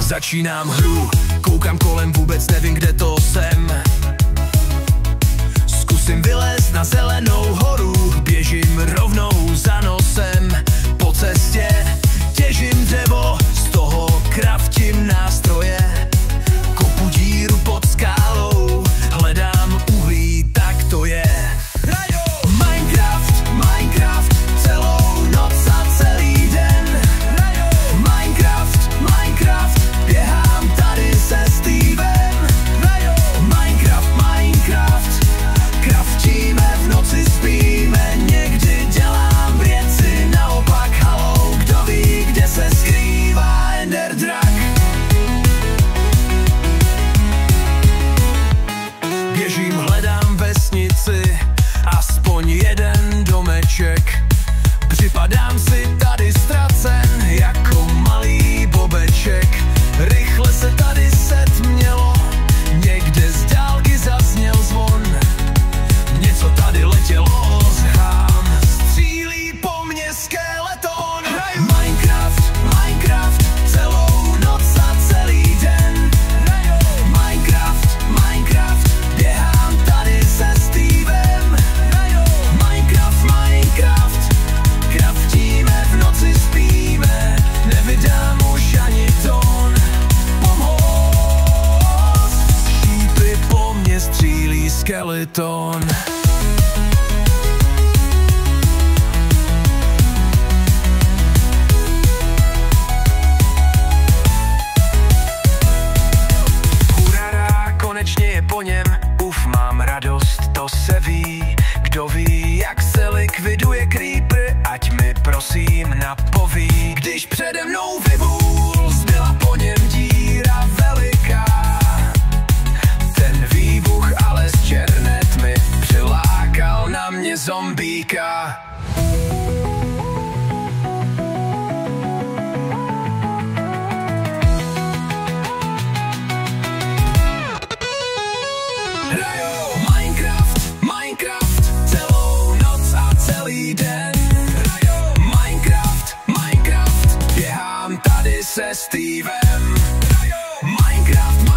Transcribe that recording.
Začínám hru, koukám kolem, vůbec nevím, kde to jsem. Zkusím vylézt na zelenou horu, běžím rovnou za nosem. Po cestě těžím dřevo, z toho kraftím nástroje. Kopu díru pod skálou, hledám uhlí, tak to je. Minecraft, Minecraft, celou noc a celý den. Minecraft, Minecraft, běhám tady se Stevem. Minecraft, Minecraft, kraftíme v noci, spíme, někdy dělám věci naopak. Halou, kdo ví, kde se skrývá Ender Drak. Běžím, hledám vesnici, aspoň jeden domeček. Připadám si tady ztracen jako malý bobeček. Rychle se tady setmělo, někde z dálky zazněl zvon. Něco tady letělo z hám, střílí po mně skeleton. Minecraft, Minecraft, celou noc a celý den. Minecraft, Minecraft, běhám tady se Stevem. Minecraft, Minecraft, kraftíme v noci, spíme, nevydám už ani tón. Pomoc, šípy po mně střílí skeleton. Hurara, konečně je po něm, mám radost, to se ví. Kdo ví, jak se likviduje creeper, ať mi prosím napoví. Když přede mnou vybuhl, zbyla po něm díra veliká. Ten výbuch ale z černé tmy přilákal na mě zombíka. Hrajou Minecraft, Minecraft, celou noc a celý den. Hrajou Minecraft, Minecraft, běhám tady se Stevem. Hrajou Minecraft,